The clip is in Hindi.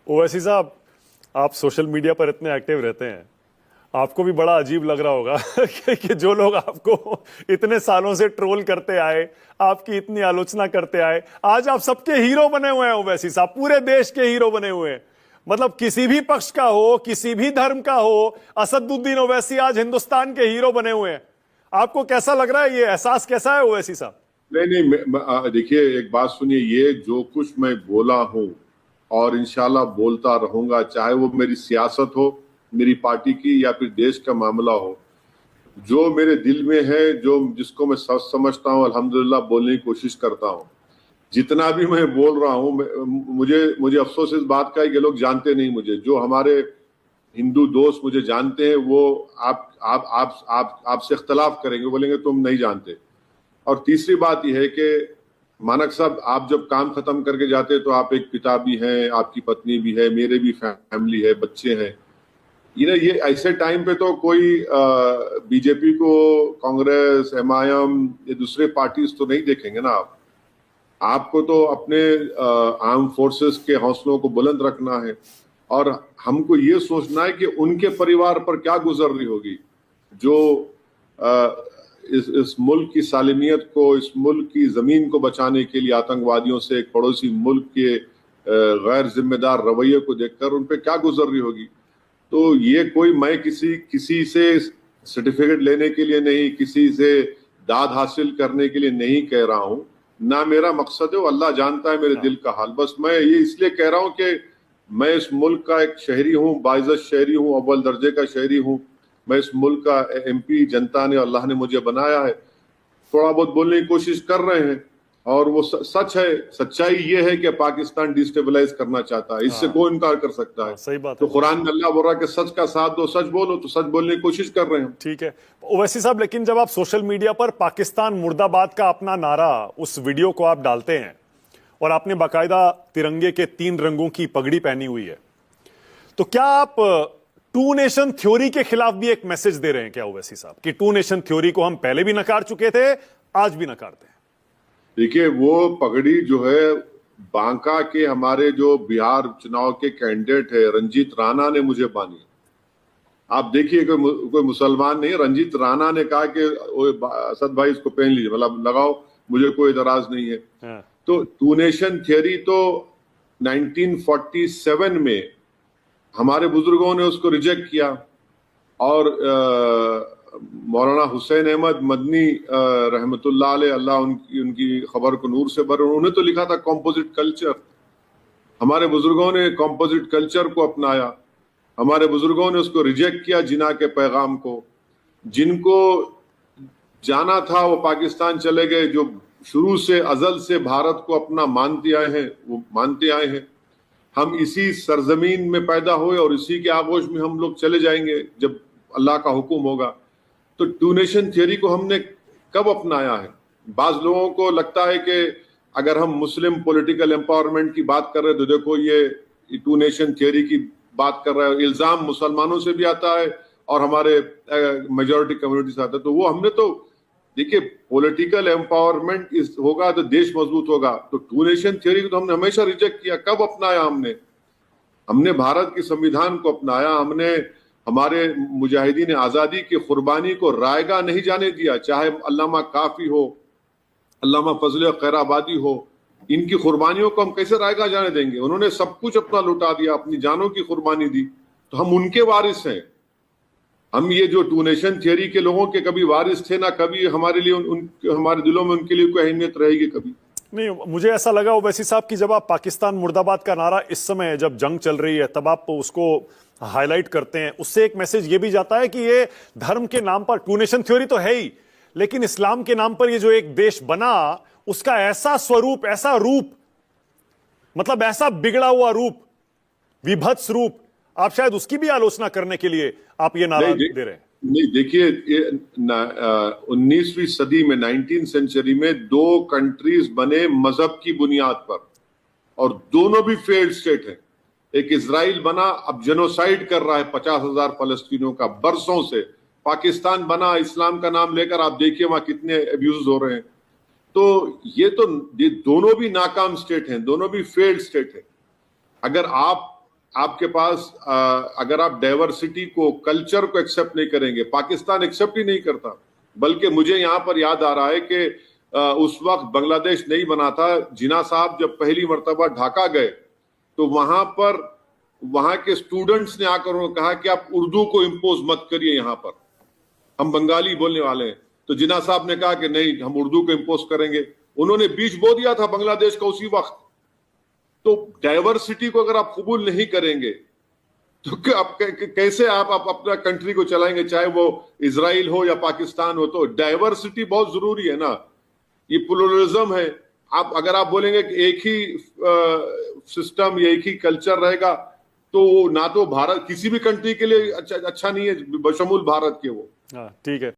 ओवैसी साहब, आप सोशल मीडिया पर इतने एक्टिव रहते हैं, आपको भी बड़ा अजीब लग रहा होगा कि जो लोग आपको इतने सालों से ट्रोल करते आए, आपकी इतनी आलोचना करते आए, आज आप सबके हीरो बने हुए हैं। ओवैसी साहब पूरे देश के हीरो बने हुए हैं। मतलब किसी भी पक्ष का हो, किसी भी धर्म का हो, असदुद्दीन ओवैसी आज हिंदुस्तान के हीरो बने हुए हैं। आपको कैसा लग रहा है, ये एहसास कैसा है ओवैसी साहब? नहीं, देखिए एक बात सुनिए, ये जो कुछ मैं बोला हूं और इंशाल्लाह बोलता रहूंगा, चाहे वो मेरी सियासत हो, मेरी पार्टी की, या फिर देश का मामला हो, जो मेरे दिल में है, जो जिसको मैं समझता हूं, अल्हम्दुलिल्लाह बोलने की कोशिश करता हूं। जितना भी मैं बोल रहा हूं, मुझे मुझे अफसोस इस बात का है कि लोग जानते नहीं मुझे। जो हमारे हिंदू दोस्त मुझे जानते हैं, वो आपसे इख्तलाफ करेंगे, बोलेंगे तुम नहीं जानते। और तीसरी बात यह है कि मानक साहब, आप जब काम खत्म करके जाते तो आप एक पिता भी हैं, आपकी पत्नी भी है, मेरे भी फैमिली है, बच्चे हैं। ये ऐसे टाइम पे तो कोई बीजेपी को, कांग्रेस, एमआईएम, ये दूसरे पार्टीज तो नहीं देखेंगे ना। आपको तो अपने आर्म फोर्सेस के हौसलों को बुलंद रखना है, और हमको ये सोचना है कि उनके परिवार पर क्या गुजर रही होगी, जो इस मुल्क की सालिमियत को, इस मुल्क की जमीन को बचाने के लिए आतंकवादियों से, एक पड़ोसी मुल्क के गैर जिम्मेदार रवैये को देखकर उन पे क्या गुजर रही होगी। तो ये कोई, मैं किसी से सर्टिफिकेट लेने के लिए नहीं, किसी से दाद हासिल करने के लिए नहीं कह रहा हूं, ना मेरा मकसद है। वो अल्लाह जानता है मेरे दिल का हाल। बस मैं ये इसलिए कह रहा हूं कि मैं इस मुल्क का एक शहरी हूं, बाइज्जत शहरी हूं, अव्वल दर्जे का शहरी हूं। मैं इस मुल्क का एमपी, जनता ने, अल्लाह ने मुझे बनाया है। थोड़ा बहुत बोलने की कोशिश कर रहे हैं, और वो सच है। सच्चाई ये है कि पाकिस्तान डिस्टेबलाइज करना चाहता है, इससे कोई इनकार कर सकता है। सही बात तो है। कुरान में अल्लाह बोल रहा है कि सच का साथ दो, सच बोलो, तो सच बोलने की कोशिश कर रहे हैं। ठीक है ओवैसी साहब, लेकिन जब आप सोशल मीडिया पर पाकिस्तान मुर्दाबाद का अपना नारा, उस वीडियो को आप डालते हैं, और आपने बाकायदा तिरंगे के 3 रंगों की पगड़ी पहनी हुई है, तो क्या आप टू नेशन थ्योरी के खिलाफ भी एक मैसेज दे रहे हैं क्या ओवैसी साहब, कि टू नेशन थ्योरी को हम पहले भी नकार चुके थे, आज भी नकारते हैं? देखिए, वो पगड़ी जो है, बांका के हमारे जो बिहार चुनाव के कैंडिडेट है रंजीत राणा ने मुझे बांधी। आप देखिए, कोई मुसलमान नहीं, रंजीत राणा ने कहा कि असद भाई इसको पहन लीजिए, मतलब लगाओ, मुझे कोई एतराज नहीं है। तो टू नेशन थियरी तो 1947 में हमारे बुजुर्गों ने उसको रिजेक्ट किया, और मौलाना हुसैन अहमद मदनी रहमतुल्लाह अलैह, अल्लाह उनकी खबर को नूर से भरे, उन्होंने तो लिखा था कॉम्पोजिट कल्चर। हमारे बुजुर्गों ने कॉम्पोजिट कल्चर को अपनाया, हमारे बुजुर्गों ने उसको रिजेक्ट किया, जिना के पैगाम को। जिनको जाना था वो पाकिस्तान चले गए, जो शुरू से, अजल से भारत को अपना मानते आए हैं, वो मानते आए हैं। हम इसी सरजमीन में पैदा हुए, और इसी के आगोश में हम लोग चले जाएंगे जब अल्लाह का हुक्म होगा। तो टू नेशन थियरी को हमने कब अपनाया है? बाज लोगों को लगता है कि अगर हम मुस्लिम पॉलिटिकल एम्पावरमेंट की बात कर रहे हैं तो देखो ये टू नेशन थियरी की बात कर रहा है। इल्जाम मुसलमानों से भी आता है और हमारे मेजॉरिटी कम्युनिटी से आता है। तो वो हमने तो, देखिए, पॉलिटिकल एम्पावरमेंट होगा तो देश मजबूत होगा। तो टू नेशन थियरी को तो हमने हमेशा रिजेक्ट किया। कब अपनाया हमने भारत के संविधान को अपनाया। हमने हमारे मुजाहिदीन आजादी की कुर्बानी को रायगा नहीं जाने दिया, चाहे अल्लामा काफी हो, अल्लामा फजल खैराबादी हो। इनकी कुर्बानियों को हम कैसे रायगा जाने देंगे? उन्होंने सब कुछ अपना लुटा दिया, अपनी जानों की कुर्बानी दी, तो हम उनके वारिस हैं। हम ये जो टू नेशन थियरी के लोगों के कभी वारिस थे ना, कभी हमारे लिए हमारे दिलों में उनके लिए कोई अहमियत रहेगी कभी नहीं। मुझे ऐसा लगा ओवैसी साहब कि जब आप पाकिस्तान मुर्दाबाद का नारा इस समय जब जंग चल रही है तब आप उसको हाईलाइट करते हैं, उससे एक मैसेज ये भी जाता है कि ये धर्म के नाम पर, टू नेशन थ्योरी तो है ही, लेकिन इस्लाम के नाम पर ये जो एक देश बना, उसका ऐसा स्वरूप, ऐसा रूप, मतलब ऐसा बिगड़ा हुआ रूप, विभत्स रूप, आप शायद उसकी भी आलोचना करने के लिए आप ये नारा दे रहे हैं। नहीं, देखिए, 19वीं सदी में, 19th सेंचुरी में 2 कंट्रीज बने मजहब की बुनियाद पर, और दोनों भी फेल्ड स्टेट हैं। एक इजराइल बना, अब जेनोसाइड कर रहा है 50,000 फलस्तीनियों का बरसों से। पाकिस्तान बना इस्लाम का नाम लेकर, आप देखिए वहां कितने अब्यूज हो रहे हैं। तो ये दोनों भी नाकाम स्टेट हैं, दोनों भी फेल्ड स्टेट है। अगर आप आपके पास अगर आप डाइवर्सिटी को, कल्चर को एक्सेप्ट नहीं करेंगे, पाकिस्तान एक्सेप्ट ही नहीं करता। बल्कि मुझे यहां पर याद आ रहा है कि उस वक्त बांग्लादेश नहीं बना था, जिन्ना साहब जब पहली मर्तबा ढाका गए तो वहां पर वहां के स्टूडेंट्स ने आकर उन्होंने कहा कि आप उर्दू को इम्पोज मत करिए, यहां पर हम बंगाली बोलने वाले हैं। तो जिन्ना साहब ने कहा कि नहीं, हम उर्दू को इम्पोज करेंगे। उन्होंने बीज बो दिया था बांग्लादेश का उसी वक्त। तो डाइवर्सिटी को अगर आप कबूल नहीं करेंगे तो आप कैसे आप अपना कंट्री को चलाएंगे, चाहे वो इजराइल हो या पाकिस्तान हो। तो डाइवर्सिटी बहुत जरूरी है ना, ये प्लुरलिज्म है। आप अगर आप बोलेंगे कि एक ही सिस्टम या एक ही कल्चर रहेगा तो ना तो भारत किसी भी कंट्री के लिए अच्छा नहीं है, बशमूल भारत के वो। हाँ, ठीक है।